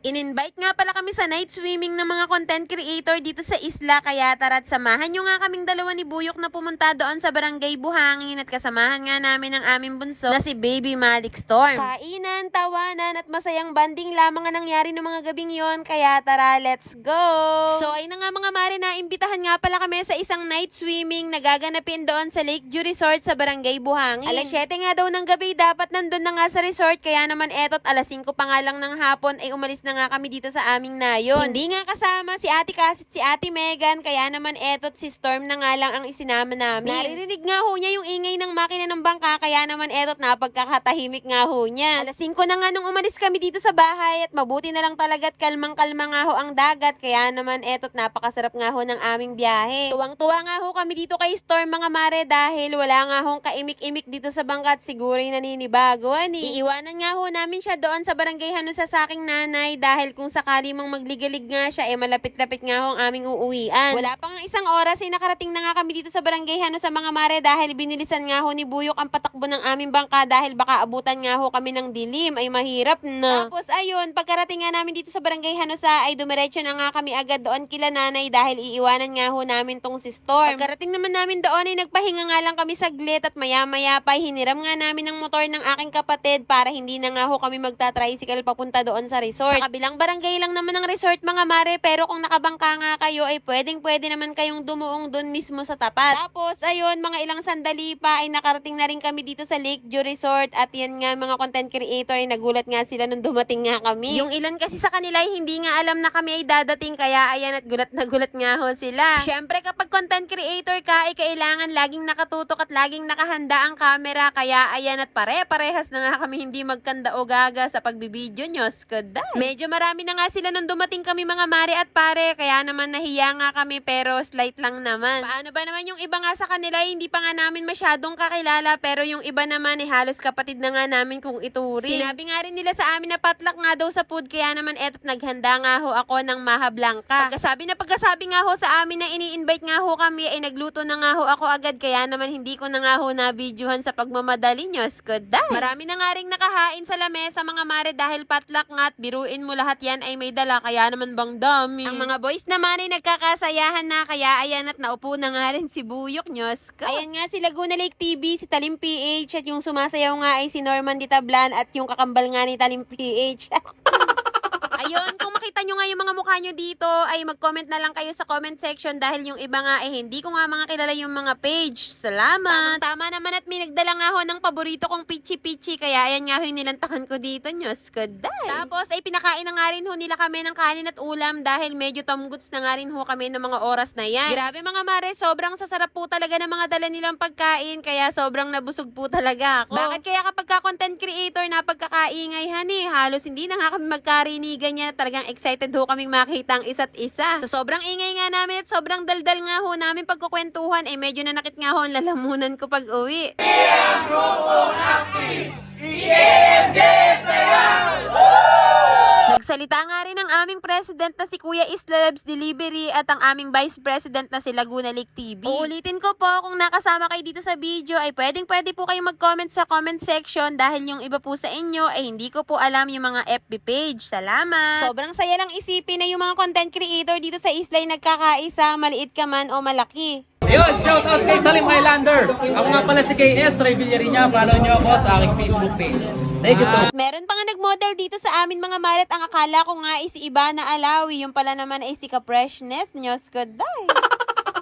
In-invite nga pala kami sa night swimming ng mga content creator dito sa isla, kaya tara't samahan nyo nga kaming dalawa ni Buyok na pumunta doon sa Barangay Buhangin at kasamahan nga namin ang aming bunso na si Baby Malik Storm. Kainan, tawanan at masayang banding lamang ang nangyari ng mga gabing yon, kaya tara, let's go! So ay na nga mga mare, na imbitahan nga pala kami sa isang night swimming na gaganapin doon sa Lakeview Resort sa Barangay Buhangin. Alas 7 nga daw ng gabi dapat nandun na nga sa resort, kaya naman etot alas 5 pa nga lang ng hapon ay umalis na nga kami dito sa aming nayon. Hindi nga kasama si Ate Cass at si Ate Megan, kaya naman etot si Storm na nga lang ang isinama namin. Naririnig nga ho niya yung ingay ng makina ng bangka, kaya naman etot napagkakatahimik nga ho niya. Alas 5 na nga nung umalis kami dito sa bahay at mabuti na lang talaga at kalmang-kalma nga ho ang dagat, kaya naman etot napakasarap nga ho ng aming biyahe. Tuwang-tuwa nga ho kami dito kay Storm mga mare dahil wala nga hong kaimik-imik dito sa bangka at siguro yung naninibago. Iiwanan nga ho namin siya doon sa barangay Hanusa sa aking nanay dahil kung sakali mang magligalig nga siya, malapit-lapit nga ho ang aming uuwian. Wala pang isang oras ay nakarating na nga kami dito sa barangay Hanusa mga mare dahil binilisan nga ho ni Buyok ang patakbo ng aming bangka dahil baka abutan nga ho kami ng dilim, ay mahirap na. Tapos ayun, pagkarating nga namin dito sa barangay Hanusa ay dumiretso na nga kami agad doon kila nanay dahil iiwanan nga ho namin tong si Storm. Pagkarating naman namin doon ay nagpahinga nga lang kami saglit at maya-maya pa hiniram nga namin ang motor ng aking kapatid para hindi na nga ho kami magta-tricycle papunta doon sa resort. Sa kabilang barangay lang naman ng resort mga mare, pero kung nakabangka nga kayo ay pwedeng-pwede naman kayong dumuong doon mismo sa tapat. Tapos ayun, mga ilang sandali pa ay nakarating na rin kami dito sa Lakeview Resort at yan nga mga content creator ay nagulat nga sila nung dumating nga kami. Yung ilan kasi sa kanila ay hindi nga alam na kami ay dadating, kaya ayan at gulat na gulat nga ho sila. Syempre kapag content creator ka ay kailangan laging nakatutok at laging nakahanda ang camera, kaya ayan at pare-parehas na nga kami hindi magkanda o gaga sa pagbibideo nyo. Skoday. Medyo marami na nga sila nung dumating kami mga mare at pare, kaya naman nahiya nga kami pero slight lang naman. Paano ba naman yung iba nga sa kanila ay hindi pa nga namin masyadong kakilala, pero yung iba naman ay halos kapatid na nga namin kung ituring. Sinabi nga rin nila sa amin na patlak nga daw sa food, kaya naman etot naghanda nga ho ako ng maha blanca. Pagkasabi nga ho sa amin na ini-invite nga ho kami ay nagluto na nga ho ako agad, kaya naman hindi ko na nga ho na-videohan sa pagmamadali nyo. Skoday. Marami na nga ring nakahain sa lamesa mga mare dahil patlak nga at biruin mo lahat yan ay may dala, kaya naman bang dami. Ang mga boys naman ay nagkakasayahan na, kaya ayan at naupo na nga rin si Buyok nyo. Ayan nga si Laguna Lake TV, si Talim PH at yung sumasayaw nga ay si Norman Ditablan at yung kakambal nga ni Talim PH. Ayun, kung makita nyo nga yung mga mukha nyo dito, ay mag-comment na lang kayo sa comment section dahil yung iba nga eh hindi ko nga mga kilala yung mga page. Salamat! Tama naman at may nagdala nga ho ng paborito kong pichi-pichi, kaya ayan nga ho yung nilantakan ko dito nyo. Skoday! Tapos ay pinakain na nga rin ho nila kami ng kanin at ulam dahil medyo tomguts na nga rin ho kami ng mga oras na yan. Grabe mga mare, sobrang sasarap po talaga ng mga dala nilang pagkain, kaya sobrang nabusog po talaga ako. Bakit kaya kapag ka-content creator na pagkakaingay halos hindi na nga kami magkarinigan niya, talagang excited ho kaming makita ang isa't isa. Sa sobrang ingay nga namin at sobrang daldal nga ho namin pagkukwentuhan, eh medyo nanakit nga ho ang lalamunan ko pag uwi. Nagsalita nga rin ang aming president na si Kuya Islabs Delivery at ang aming vice president na si Laguna Lake TV. Uulitin ko po, kung nakasama kayo dito sa video ay pwede po kayo mag-comment sa comment section dahil yung iba po sa inyo ay hindi ko po alam yung mga FB page. Salamat! Sobrang saya lang isipin na yung mga content creator dito sa isla ay nagkakaisa, maliit ka man o malaki. Ayun, shout out kay Talim Highlander. Ako nga pala si KS, Troy Villariña. Follow nyo ako sa aking Facebook page. Thank you so much. At meron pa nga nag-model dito sa amin mga maret, ang akala ko nga ay si Ibana Alawi, yung pala naman ay si Ka-Freshness nyo. Skoday!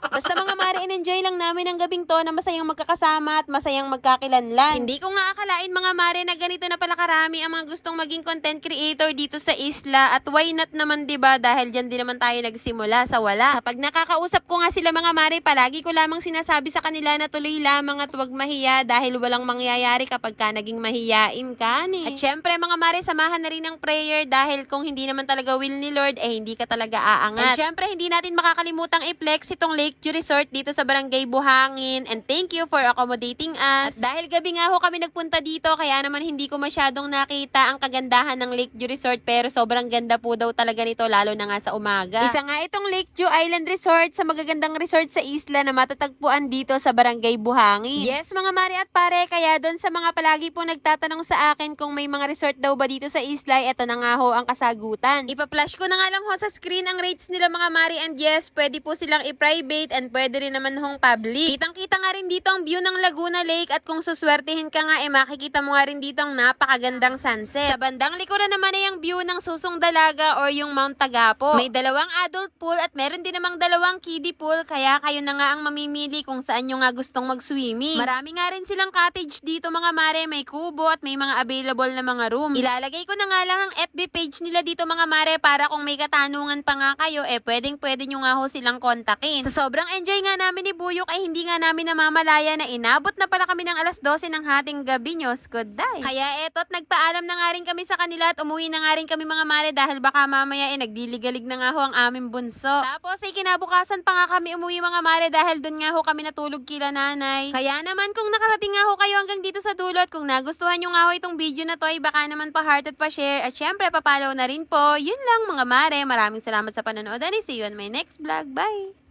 Basta mga mare, in-enjoy lang namin ang gabing to na masayang magkakasama at masayang magkakilanlan. Hindi ko nga akalain mga mare na ganito na pala karami ang mga gustong maging content creator dito sa isla, at why not naman 'di ba, dahil diyan din naman tayo nagsimula sa wala. Kapag nakakausap ko nga sila mga mare, palagi ko lamang sinasabi sa kanila na tuloy lamang at huwag mahiya dahil walang mangyayari kapag ka naging mahiyain ka ni. At syempre mga mare, samahan na rin ng prayer dahil kung hindi naman talaga will ni Lord, eh hindi ka talaga aangat. At syempre hindi natin makakalimutang i-flex itong Lake Resort dito sa Barangay Buhangin, and thank you for accommodating us. At dahil gabi nga ho kami nagpunta dito, kaya naman hindi ko masyadong nakita ang kagandahan ng Lakeview Resort, pero sobrang ganda po daw talaga nito, lalo na nga sa umaga. Isa nga itong Lakeview Island Resort sa magagandang resort sa isla na matatagpuan dito sa Barangay Buhangin. Yes mga mare at pare, kaya doon sa mga palagi po nagtatanong sa akin kung may mga resort daw ba dito sa isla, eto na nga ho ang kasagutan. Ipa-flash ko na nga lang ho sa screen ang rates nila mga mare, and yes, pwede po silang i-private and pwede rin naman hong public. Kitang-kita nga rin dito ang view ng Laguna Lake, at kung suswertihin ka nga, makikita mo nga rin dito ang napakagandang sunset. Sa bandang likuran naman ay ang view ng Susong Dalaga or yung Mount Tagapo. May dalawang adult pool at meron din namang dalawang kiddie pool, kaya kayo na nga ang mamimili kung saan nyo nga gustong mag-swimming. Marami nga rin silang cottage dito mga mare, may kubo at may mga available na mga rooms. Ilalagay ko na nga lang ang FB page nila dito mga mare, para kung may katanungan pa nga kayo, pwede nyo nga ho silang kontakin. Sa sobrang enjoy nga namin ni Buyok ay hindi nga namin namamalaya na inabot na pala kami ng alas 12 ng hating gabi nyo, skuday. Kaya eto't nagpaalam na nga rin kami sa kanila at umuwi na nga rin kami mga mare, dahil baka mamaya nagdiligalig na nga ho ang aming bunso. Tapos kinabukasan pa nga kami umuwi mga mare, dahil dun nga ho kami natulog kila nanay. Kaya naman kung nakarating nga ho kayo hanggang dito sa dulo at kung nagustuhan nyo nga ho itong video na to, ay baka naman pa-heart at pa-share at syempre pa-follow na rin po. Yun lang mga mare, maraming salamat sa panonood and see you on my next vlog. Bye!